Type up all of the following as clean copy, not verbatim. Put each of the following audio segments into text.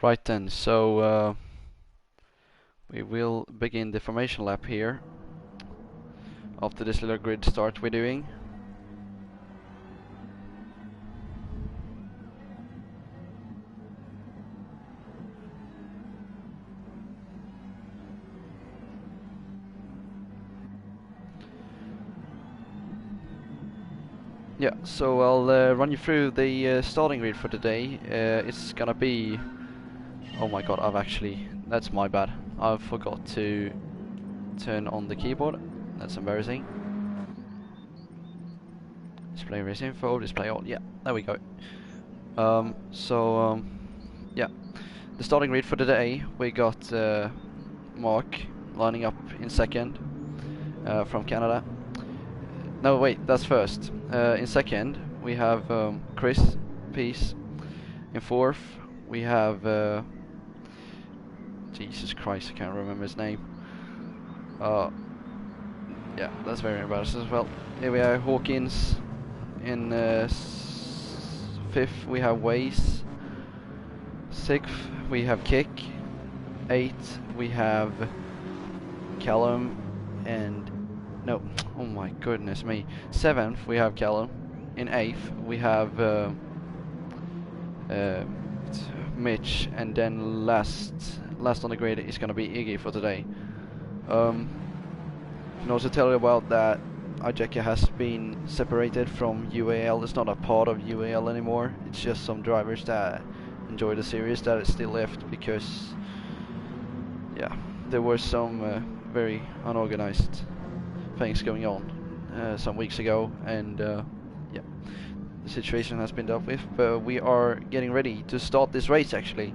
Right then, so we will begin the formation lap here after this little grid start we're doing. Yeah, so I'll run you through the starting grid for today. It's gonna be... Oh my god, that's my bad. I forgot to turn on the keyboard. That's embarrassing. Display race info, display all. Yeah, there we go. Yeah, the starting grid for today, we got Mark lining up in second from Canada. No, wait, that's first. In second, we have Chris Peace. In fourth, we have... Jesus Christ, I can't remember his name. Yeah, that's very embarrassing as well. Here we have Hawkins. In fifth, we have Waze. Sixth, we have Kick. Eighth, we have Callum. And... No, oh my goodness me. Seventh, we have Callum. In eighth, we have Mitch. And then last on the grid is going to be Iggy for today. Can also tell you about that IJECA has been separated from UAL. It's not a part of UAL anymore. It's just some drivers that enjoy the series that is still left because, yeah, there were some very unorganized things going on some weeks ago, and yeah, the situation has been dealt with. But we are getting ready to start this race actually.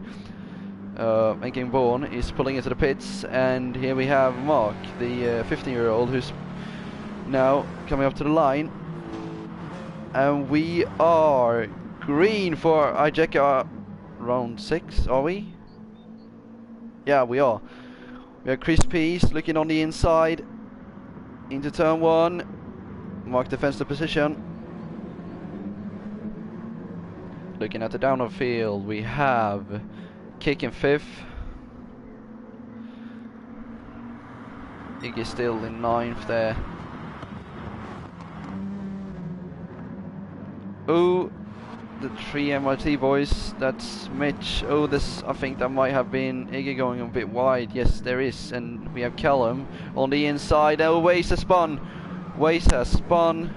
Making Bourne is pulling into the pits, and here we have Mark, the 15-year-old, who's now coming up to the line, and we are green for IJECA round 6, are we? Yeah, we are. We have Chris Peace looking on the inside into turn 1. Mark defends the position. Looking at the downhill field, we have Kick in 5th. Iggy still in 9th there. Oh, the 3 MRT boys, that's Mitch. Oh, this, I think that might have been Iggy going a bit wide. Yes, there is. And we have Callum on the inside. Oh, Waze has spun. Waze has spun.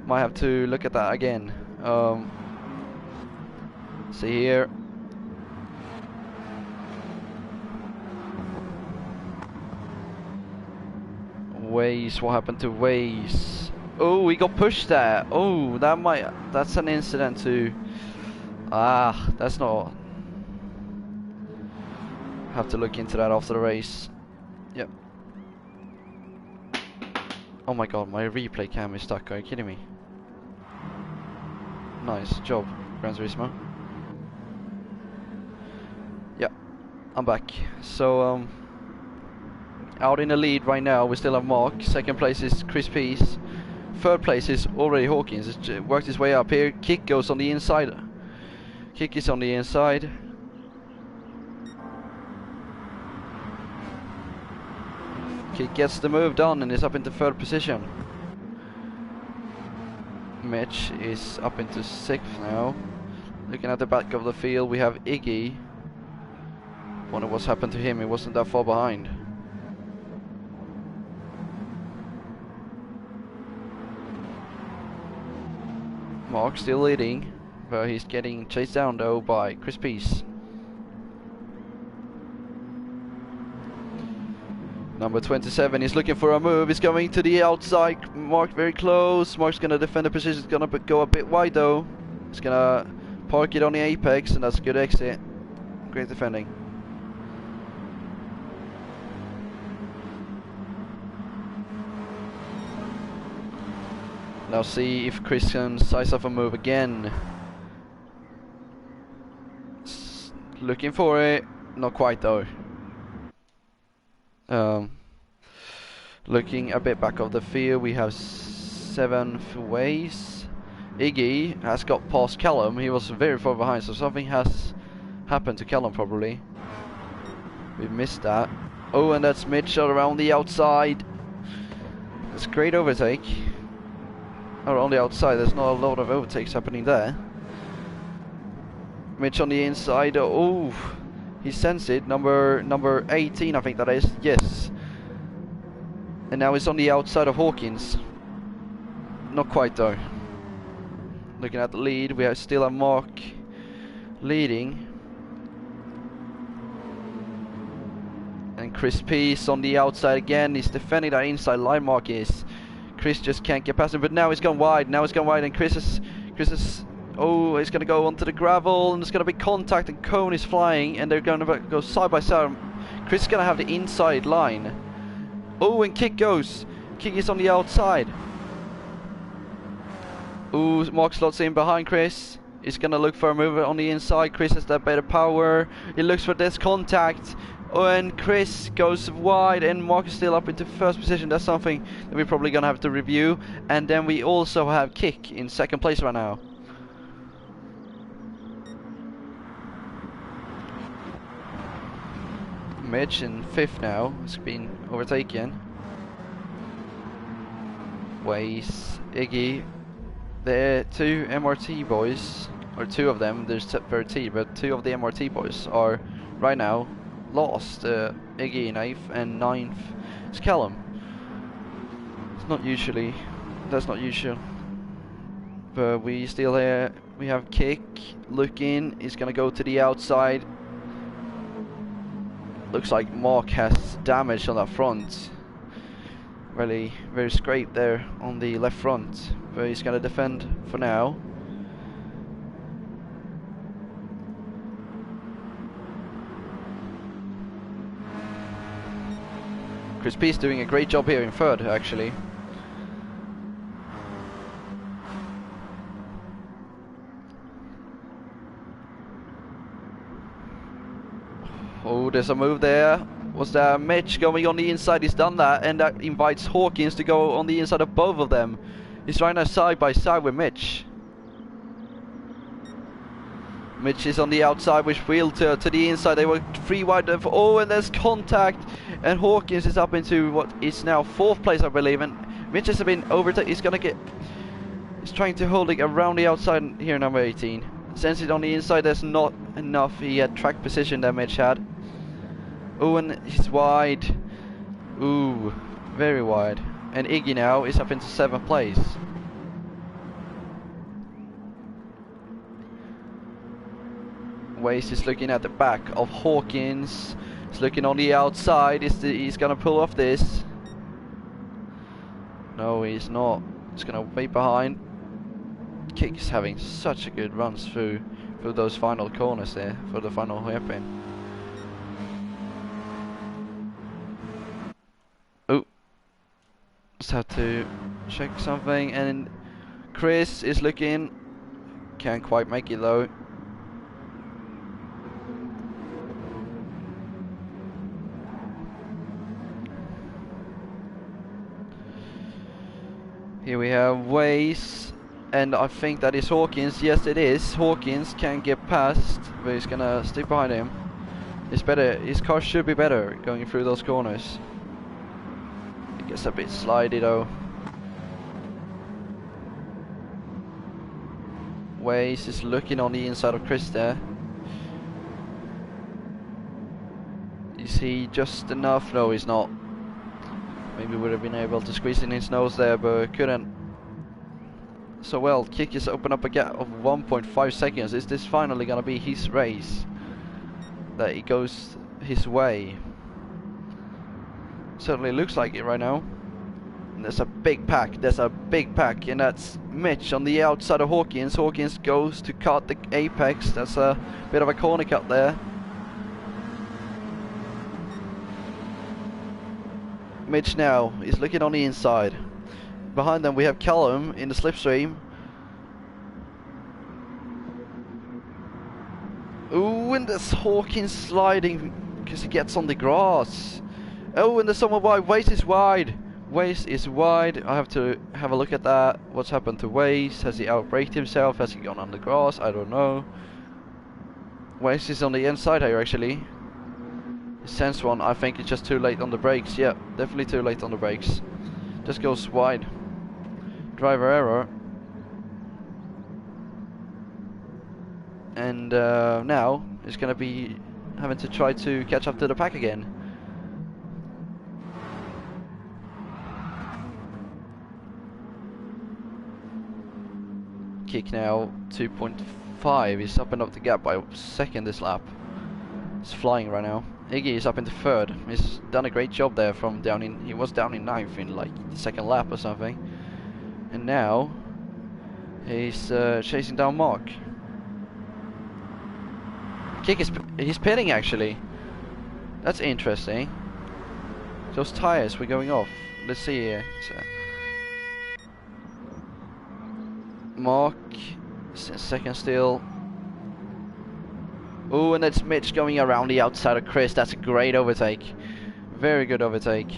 Might have to look at that again. See here. Waze, what happened to Waze? Oh, we got pushed there. Oh, that's an incident too. That's not... Have to look into that after the race. Yep. Oh my god, my replay cam is stuck. Are you kidding me? Nice job, Gran Turismo. Yeah, I'm back. So, out in the lead right now, we still have Mark. Second place is Chris Peace. Third place is already Hawkins. It's worked his way up here. Kick goes on the inside. Kick is on the inside. Kick gets the move done and is up into 3rd position. Mitch is up into 6th now. Looking at the back of the field, we have Iggy. Wonder what's happened to him. He wasn't that far behind. Mark still leading, but he's getting chased down though by Chris Peace. Number 27 is looking for a move. He's going to the outside. Mark very close. Mark's gonna defend the position. He's gonna go a bit wide though. He's gonna park it on the apex, and that's a good exit. Great defending. Now see if Chris can size up a move again. Looking for it. Not quite though. Looking a bit back of the field, we have 7th Waze. Iggy has got past Callum. He was very far behind, so something has happened to Callum probably. We missed that. Oh, and that's Mitch around the outside. It's a great overtake. Or on the outside, there's not a lot of overtakes happening there. Mitch on the inside. Oh, he sensed it. Number 18, I think that is. Yes. And now he's on the outside of Hawkins. Not quite though. Looking at the lead, we have still a Mark leading. And Chris Peace on the outside again. He's defending that inside line mark is. Chris just can't get past him, but now he's gone wide. Now he's gone wide, and Chris is. Oh, he's gonna go onto the gravel, and there's gonna be contact, and Cone is flying, and they're gonna go side by side. Chris is gonna have the inside line. Oh, and Kick goes. Kick is on the outside. Oh, Mark slots in behind Chris. He's gonna look for a move on the inside. Chris has that better power. He looks for this contact. Oh, and Chris goes wide, and Mark is still up into first position. That's something that we're probably gonna have to review. And then we also have Kick in second place right now. Mitch in fifth now. It's been overtaken. Waze, Iggy. The two MRT boys, or two of them, there's 13, but two of the MRT boys are right now lost. Iggy in 8th and 9th is Callum. It's not usually, that's not usual. But we still here, we have Kick looking, he's gonna go to the outside. Looks like Mark has damage on that front. Really very scraped there on the left front, but he's gonna defend for now. Chris Peace doing a great job here in third actually. Oh, there's a move there. Was there Mitch going on the inside? He's done that, and that invites Hawkins to go on the inside of both of them. He's right now side by side with Mitch. Mitch is on the outside with Wheel to the inside. They were 3 wide. Oh, and there's contact, and Hawkins is up into what is now 4th place, I believe. And Mitch has been overtaken. He's gonna get. He's trying to hold it around the outside here, number 18. Since it on the inside, there's not enough. He had track position that Mitch had. Oh, and he's wide. Ooh, very wide. And Iggy now is up into 7th place. Waze is looking at the back of Hawkins. He's looking on the outside. He's gonna pull off this. No, he's not. He's gonna wait behind. Kick is having such a good runs through those final corners there for the final hairpin. Oh, just have to check something, and Chris is looking. Can't quite make it though. Here we have Waze, and I think that is Hawkins. Yes, it is. Hawkins can't get past, but he's gonna stick behind him. It's better. His car should be better going through those corners. It gets a bit slidey though. Waze is looking on the inside of Chris there. Is he just enough? No, he's not. Maybe would have been able to squeeze in his nose there, but couldn't. So well, Kick is open up a gap of 1.5 seconds. Is this finally gonna be his race? That it goes his way? Certainly looks like it right now. And there's a big pack. There's a big pack, and that's Mitch on the outside of Hawkins. Hawkins goes to cut the apex. That's a bit of a corner cut there. Mitch now is looking on the inside. Behind them we have Callum in the slipstream. Ooh, and there's Hawkins sliding because he gets on the grass. Oh, and there's someone wide. Waze is wide. Waze is wide. I have to have a look at that. What's happened to Waze? Has he outbraked himself? Has he gone on the grass? I don't know. Waze is on the inside here actually. He sends one. I think it's just too late on the brakes. Yeah, definitely too late on the brakes. Just goes wide. Driver error. And now he's going to be having to try to catch up to the pack again. Kick now 2.5. He's upping up the gap by a second this lap. He's flying right now. Iggy is up into third. He's done a great job there from down in. He was down in ninth in like the second lap or something, and now he's chasing down Mark. Kick is he's pitting actually. That's interesting. Those tires were going off. Let's see here. So, Mark second still. Oh, and that's Mitch going around the outside of Chris. That's a great overtake. Very good overtake.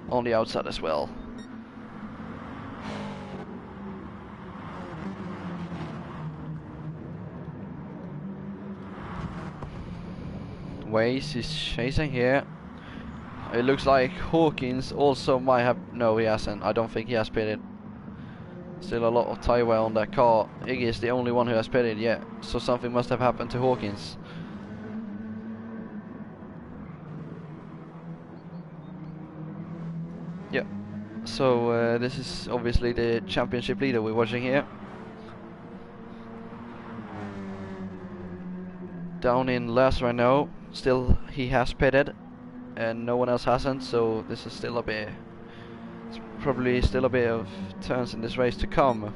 On the outside as well. Waze is chasing here. It looks like Hawkins also might have... No, he hasn't. I don't think he has pitted. Still a lot of tire wear on that car. Iggy is the only one who has pitted yet, so something must have happened to Hawkins. Yep. So this is obviously the championship leader we're watching here. Down in last right now. Still he has pitted and no one else hasn't, so this is still a bit... It's probably still a bit of turns in this race to come.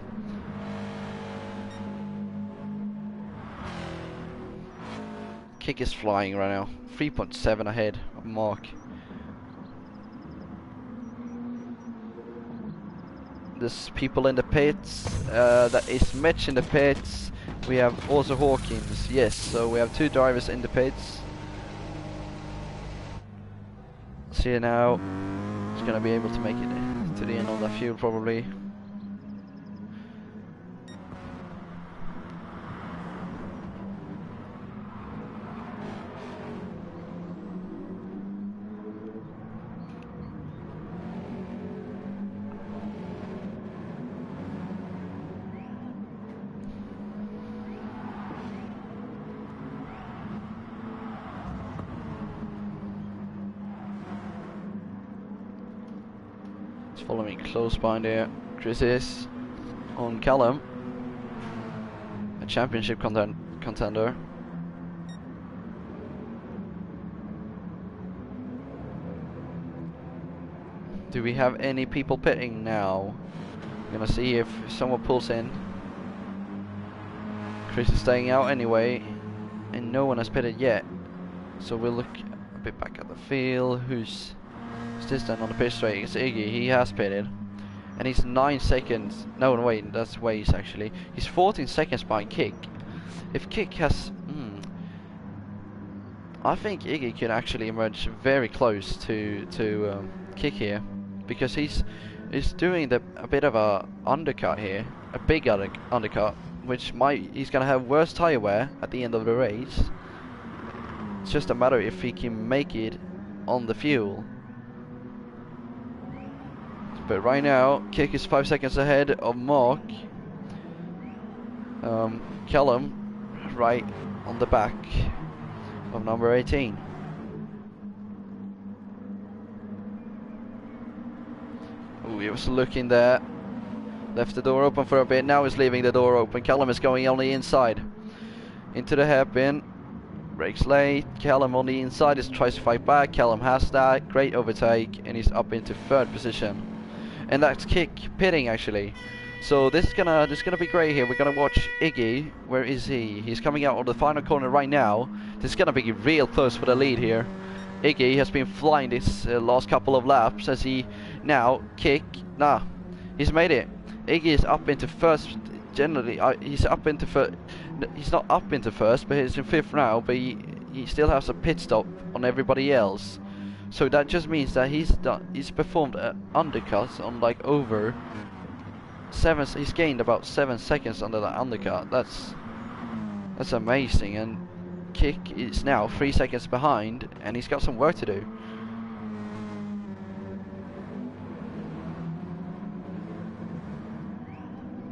Kick is flying right now. 3.7 ahead of Mark. There's people in the pits. That is Mitch in the pits. We have also Hawkins. Yes, so we have two drivers in the pits. See you now. He's gonna be able to make it to the end of the field probably. Following close behind here. Chris is on Callum, a championship contender. Do we have any people pitting now? I'm gonna see if someone pulls in. Chris is staying out anyway, and no one has pitted yet. So we'll look a bit back at the field. Who's this then on the pit straight? It's Iggy. He has pitted, and he's 9 seconds. No, wait, that's Waze actually. He's 14 seconds behind Kick. If Kick has, I think Iggy can actually emerge very close to Kick here, because he's doing a bit of a undercut here, a big undercut, which he's gonna have worse tire wear at the end of the race. It's just a matter if he can make it on the fuel. But right now, Kick is 5 seconds ahead of Mark. Callum, right on the back of number 18. Oh, he was looking there. Left the door open for a bit. Now he's leaving the door open. Callum is going on the inside. Into the hairpin. Brakes late. Callum on the inside tries to fight back. Callum has that. Great overtake. And he's up into third position. And that's Kick pitting actually. So this is gonna be great here. We're gonna watch Iggy. Where is he? He's coming out on the final corner right now. This is gonna be real close for the lead here. Iggy has been flying this last couple of laps as he now Kick. Nah, he's made it. Iggy is up into first. Generally, he's up into first. He's not up into first, but he's in fifth now. But he still has a pit stop on everybody else. So that just means that he's performed undercuts on like over 7. He's gained about 7 seconds under that undercut. That's That's amazing, and Kick is now 3 seconds behind, and he's got some work to do.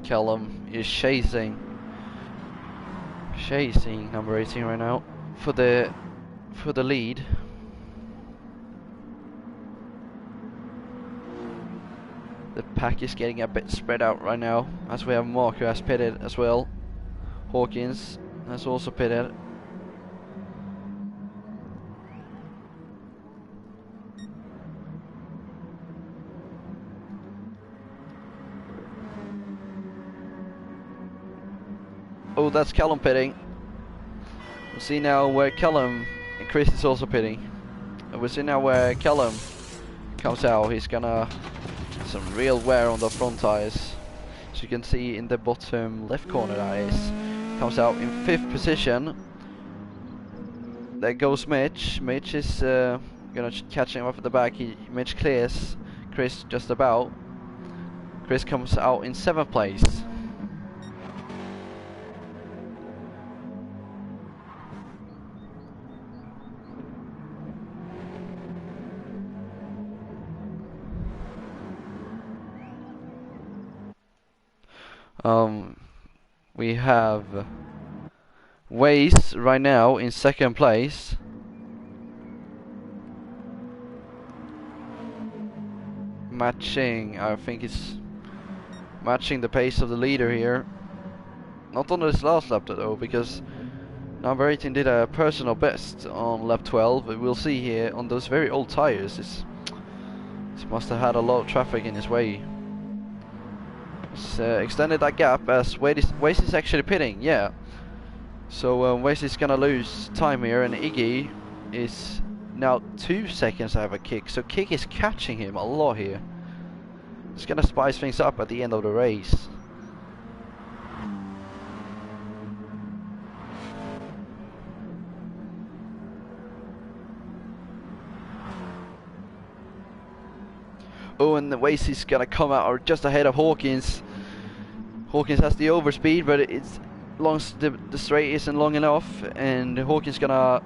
Callum is chasing number 18 right now for the lead. The pack is getting a bit spread out right now, as we have Mark who has pitted as well. Hawkins has also pitted. Oh, that's Callum pitting. We'll see now where Callum and Chris is also pitting. And we'll see now where Callum comes out. He's gonna some real wear on the front tires. As you can see in the bottom left corner, that is. Comes out in 5th position. There goes Mitch. Mitch is gonna catch him up at the back. Mitch clears Chris just about. Chris comes out in 7th place. We have Waze right now in 2nd place. I think it's matching the pace of the leader here. Not on this last lap though, because number 18 did a personal best on lap 12. We'll see here on those very old tires. This must have had a lot of traffic in his way. Extended that gap as Waze is actually pitting, yeah. So Waze is gonna lose time here, and Iggy is now 2 seconds out of a Kick. So Kick is catching him a lot here. It's gonna spice things up at the end of the race. Oh, and the Waze is gonna come out or just ahead of Hawkins. Hawkins has the overspeed, but it's long the straight isn't long enough, and Hawkins gonna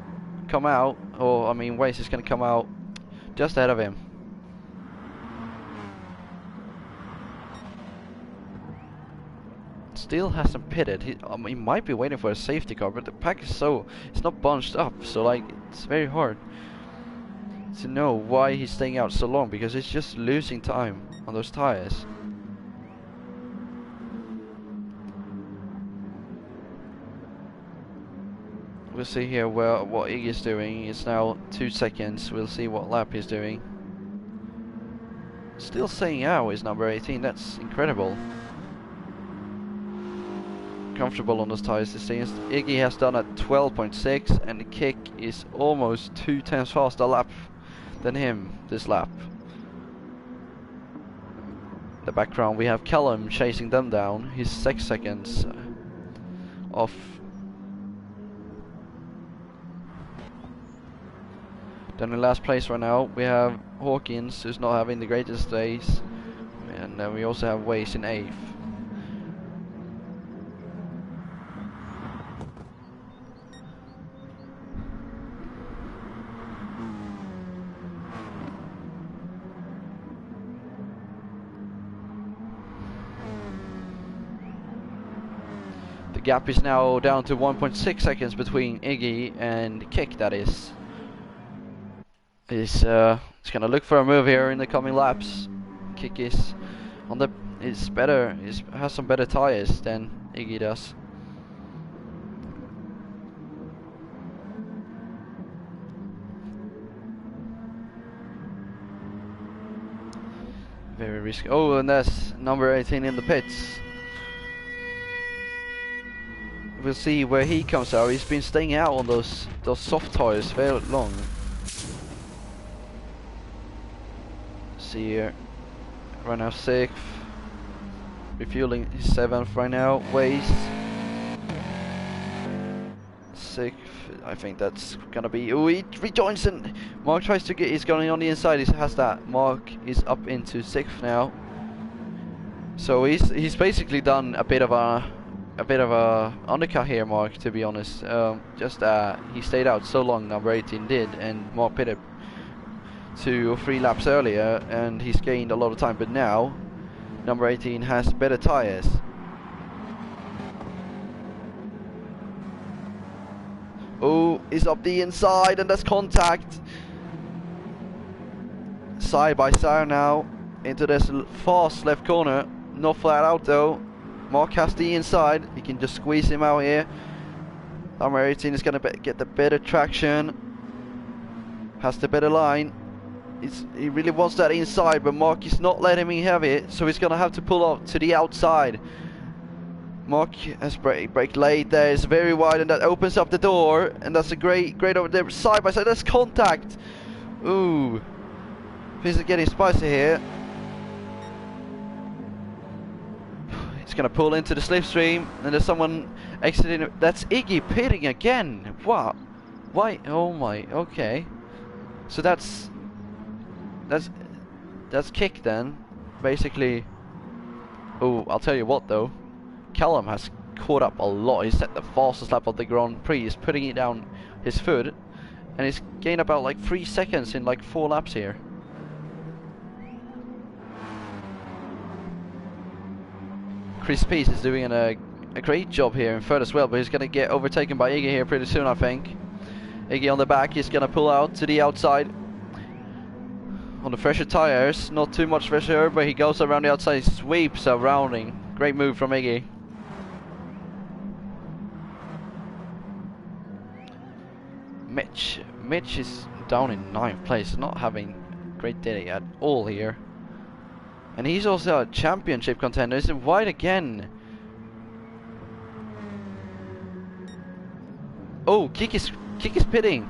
come out, or I mean Waze is gonna come out just ahead of him. Still hasn't pitted. He might be waiting for a safety car, but the pack is it's not bunched up, so like it's very hard to know why he's staying out so long, because he's just losing time on those tires. We'll see here what Iggy's doing. It's now 2 seconds. We'll see what lap he's doing. Still saying out is number 18. That's incredible. Comfortable on those tires this season. Iggy has done at 12.6, and the Kick is almost 2 times faster lap than him this lap. In the background we have Callum chasing them down. He's 6 seconds off. Then in last place right now we have Hawkins, who's not having the greatest days, and then we also have Waze in 8th. The gap is now down to 1.6 seconds between Iggy and Kick, that is. He's gonna look for a move here in the coming laps. Kick is has some better tires than Iggy does. Very risky. Oh, and that's number 18 in the pits. We'll see where he comes out. He's been staying out on those soft tires very long. See here, right now 6th, refueling his 7th right now. Waze 6th, I think that's gonna be. Oh, he rejoins, and Mark tries to get. He's going on the inside. He has that. Mark is up into 6th now. So he's basically done a bit of a a bit of a undercut here, Mark, to be honest. Just he stayed out so long, number 18 did, and Mark pitted 2 or 3 laps earlier, and he's gained a lot of time. But now, number 18 has better tires. Oh, he's up the inside, and there's contact. Side by side now into this fast left corner. Not flat out though. Mark has the inside. He can just squeeze him out here. Number 18 is going to get the better traction. Has the better line. He really wants that inside, but Mark is not letting him have it, so he's going to have to pull off to the outside. Mark has braked late there. It's very wide, and that opens up the door, and that's a great over there. Side by side, there's contact. Ooh. Things are getting spicy here. He's going to pull into the slipstream, and there's someone exiting. That's Iggy pitting again. What? Why? Oh my. Okay. So that's kick then, basically. Oh, I'll tell you what though. Callum has caught up a lot. He's set the fastest lap of the Grand Prix. He's putting it down his foot, and he's gained about like 3 seconds in like 4 laps here. Chris Peace is doing a great job here in third as well, but he's going to get overtaken by Iggy here pretty soon, I think. Iggy on the back, he's going to pull out to the outside. On the fresher tires, not too much fresher, but he goes around the outside, he sweeps a rounding. Great move from Iggy. Mitch is down in 9th place, not having a great day at all here. And he's also a championship contender. Is it wide again? Oh, Kick is pitting.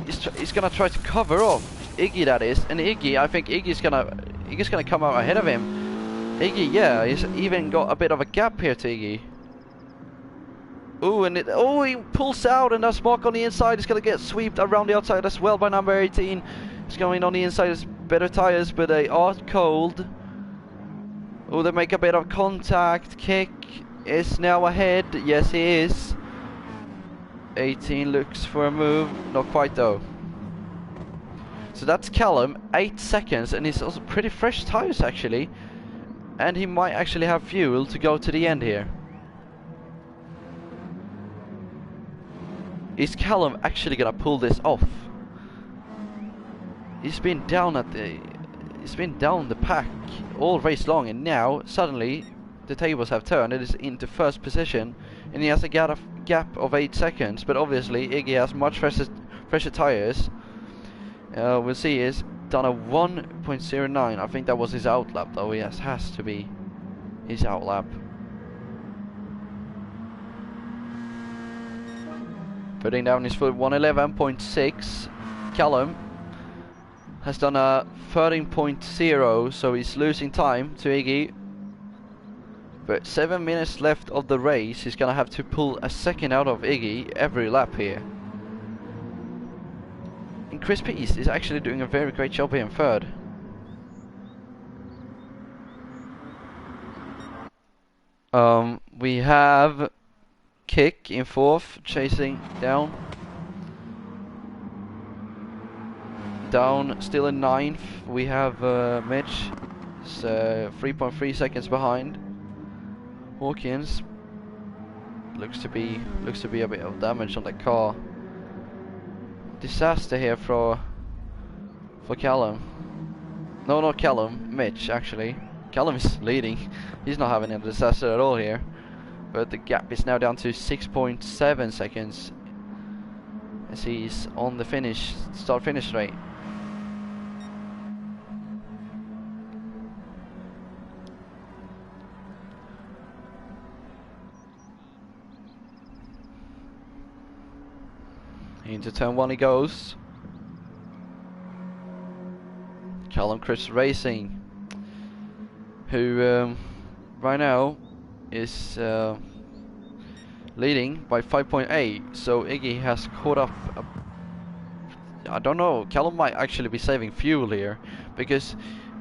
He's gonna try to cover off Iggy, that is. And Iggy, I think Iggy's gonna come out ahead of him. Iggy, yeah, he's even got a bit of a gap here to Iggy. Ooh, and he pulls out, and that's Mark on the inside. He's gonna get swept around the outside as well by number 18. He's going on the inside. It's better tires, but they are cold. Oh, they make a bit of contact. Kick is now ahead. Yes, he is. 18 looks for a move. Not quite though. So that's Callum, 8 seconds, and he's also pretty fresh tires actually. And he might actually have fuel to go to the end here. Is Callum actually gonna pull this off? He's been down the pack all race long, and now suddenly the tables have turned. It is into first position, and he has a gap of 8 seconds. But obviously Iggy has much fresher tires. We'll see. He's done a 1.09. I think that was his out lap though. Yes, has to be his out lap. Putting down his foot, 111.6. Callum has done a 13.0, so he's losing time to Iggy. But 7 minutes left of the race. He's gonna have to pull a second out of Iggy every lap here. And Chris Peace is actually doing a very great job here in third. We have Kick in fourth, chasing down. Down, still in 9th. We have Mitch, 3.3 seconds behind. Hawkins looks to be a bit of damage on the car. Disaster here for Callum. No, not Callum. Mitch actually. Callum is leading. He's not having a disaster at all here. But the gap is now down to 6.7 seconds as he's on the start-finish straight. Into turn 1 he goes. Callum Chris Racing, who right now is leading by 5.8. So Iggy has caught up. I don't know. Callum might actually be saving fuel here, because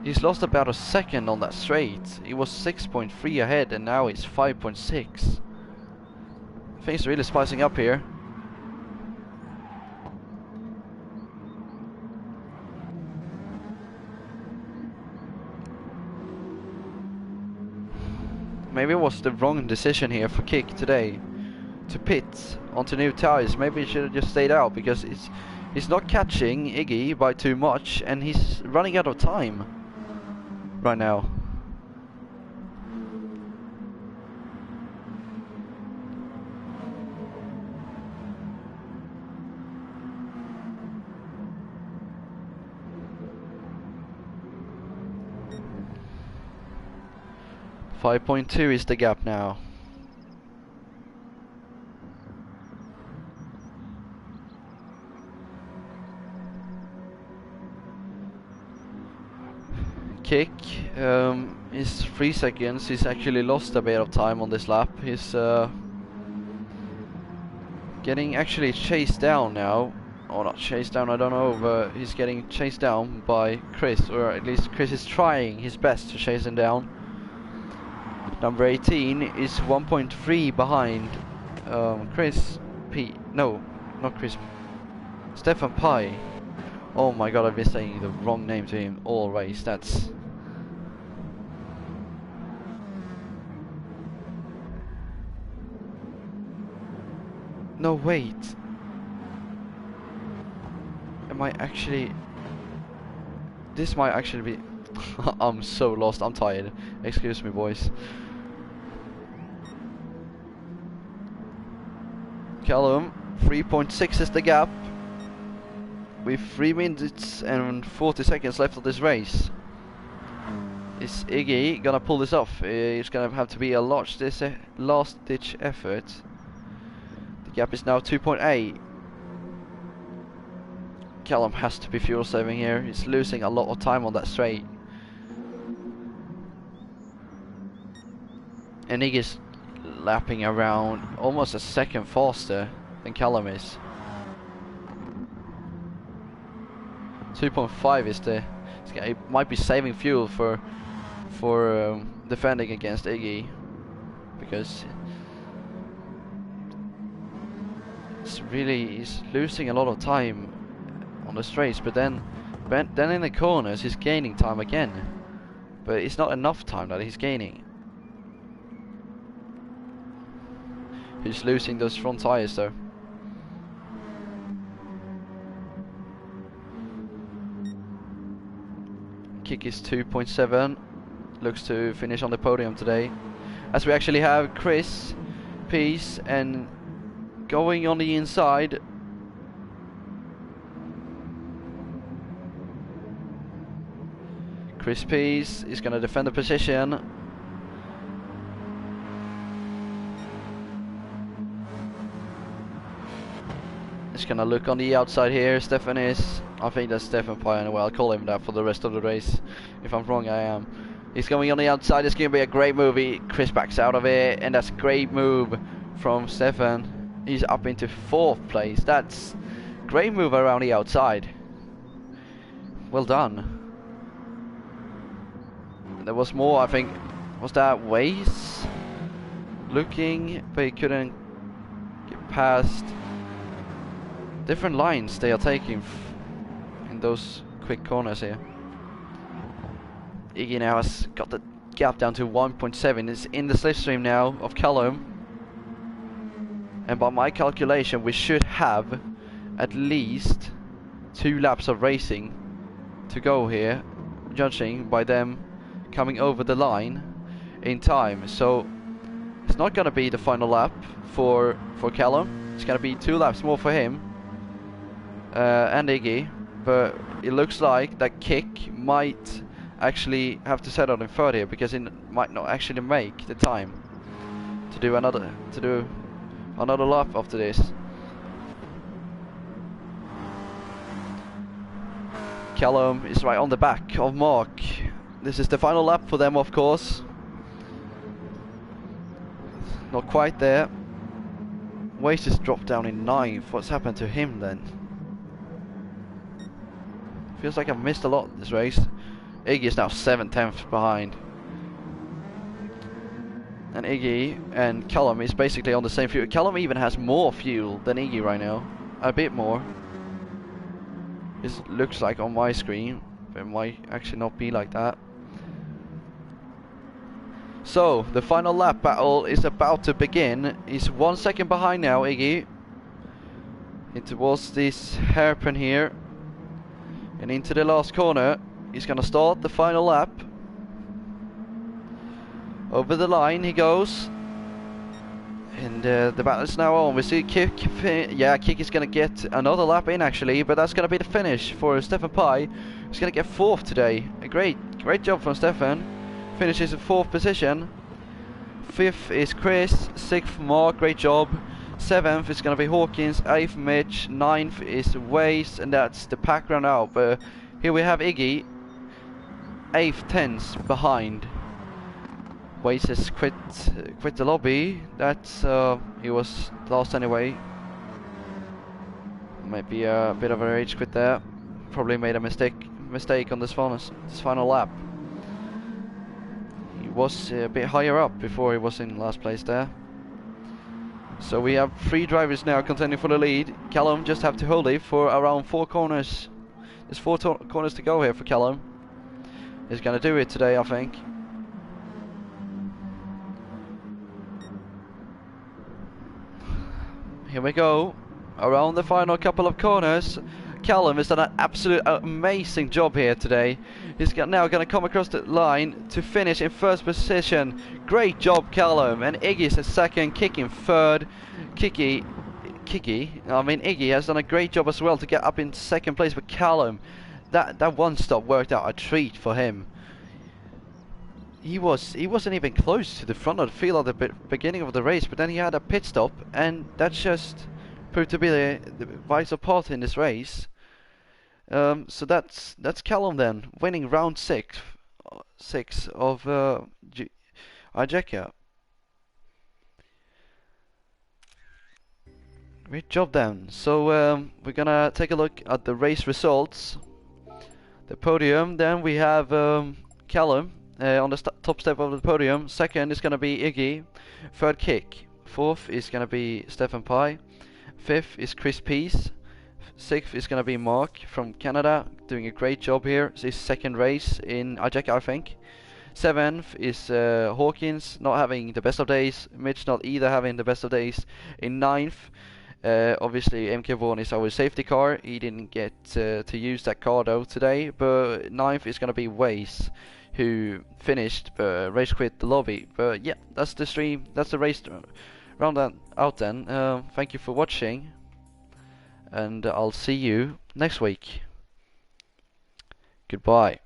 He's lost about a second on that straight. He was 6.3 ahead and now he's 5.6. Things are really spicing up here. Maybe it was the wrong decision here for Kick today to pit onto new tires. Maybe he should have just stayed out, because he's not catching Iggy by too much and he's running out of time right now. .2 is the gap now. Kick is 3 seconds. He's actually lost a bit of time on this lap. He's getting actually chased down now. Or not chased down, I don't know, but he's getting chased down by Chris, or at least Chris is trying his best to chase him down. Number 18 is 1.3 behind Chris P. No, not Chris. Stefan Pai. Oh my god, I've been saying the wrong name to him all race. That's... No, wait. Am I actually... This might actually be... I'm so lost, I'm tired. Excuse me, boys. Callum, 3.6 is the gap. With 3 minutes and 40 seconds left of this race. Is Iggy gonna pull this off? It's gonna have to be a last ditch effort. The gap is now 2.8. Callum has to be fuel saving here. He's losing a lot of time on that straight. And Iggy's lapping around almost a second faster than Callum is. 2.5 is the... It might be saving fuel for defending against Iggy, because he's losing a lot of time on the straights, but then in the corners he's gaining time again, but it's not enough time that he's gaining. He's losing those front tires though. Kick is 2.7. Looks to finish on the podium today, as we actually have Chris Peace and going on the inside. Chris Peace is going to defend the position. He's going to look on the outside here. Stefan is... I think that's Stefan Pai anyway. I'll call him that for the rest of the race. If I'm wrong, I am. He's going on the outside. It's going to be a great move. Chris backs out of it, and that's a great move from Stefan. He's up into 4th place. That's great move around the outside. Well done. There was more, I think. Was that Waze looking, but he couldn't get past. Different lines they are taking in those quick corners here. Iggy now has got the gap down to 1.7. It's in the slipstream now of Callum, and by my calculation we should have at least 2 laps of racing to go here, judging by them coming over the line in time. So it's not gonna be the final lap for Callum. It's gonna be 2 laps more for him and Iggy, but it looks like that Kick might actually have to settle in 3rd here, because he might not actually make the time to do another lap after this. Callum is right on the back of Mark. This is the final lap for them, of course. Not quite there. Waste has dropped down in 9th. What's happened to him then? Feels like I've missed a lot this race. Iggy is now 7/10 behind. And Iggy and Callum is basically on the same fuel. Callum even has more fuel than Iggy right now. A bit more. This looks like on my screen, but it might actually not be like that. So, the final lap battle is about to begin. He's 1 second behind now, Iggy. It was this hairpin here. And into the last corner. He's going to start the final lap. Over the line he goes. And the battle is now on. We see Kick. Yeah, Kick is going to get another lap in actually. But that's going to be the finish for Stefan Pai. He's going to get 4th today. A great job from Stefan. Finishes in 4th position. 5th is Chris. 6th Mark. Great job. 7th is going to be Hawkins. 8th Mitch. 9th is Waze. And that's the pack run out. But here we have Iggy. 8th, 10th behind. Waze has quit the lobby. That's he was last anyway. Maybe a bit of a rage quit there. Probably made a mistake on this final lap. He was a bit higher up before he was in last place there. So we have 3 drivers now contending for the lead. Callum just have to hold it for around 4 corners. There's 4 corners to go here for Callum. He's gonna do it today, I think. Here we go, around the final couple of corners. Callum has done an absolute amazing job here today. He's now going to come across the line to finish in 1st position. Great job, Callum. And Iggy's in 2nd, Kick in 3rd. Iggy has done a great job as well to get up in 2nd place. But Callum, that one stop worked out a treat for him. He wasn't even close to the front of the field at the beginning of the race, but then he had a pit stop, and that just proved to be the vital part in this race. So that's Callum then, winning round 6 of IJECA. Great job then. So we're gonna take a look at the race results. The podium. Then we have Callum. On the top step of the podium. 2nd is going to be Iggy. 3rd, Kick. 4th is going to be Stefan Pai. 5th is Chris Peace. 6th is going to be Mark from Canada, doing a great job here. It's his 2nd race in IJECA, I think. 7th is Hawkins, not having the best of days. Mitch not either having the best of days. In 9th, obviously MK Vaughan is our safety car. He didn't get to use that car though today. But 9th is going to be Waze, who finished race quit the lobby. But yeah, that's the stream, that's the race round that out then. Thank you for watching, and I'll see you next week. Goodbye.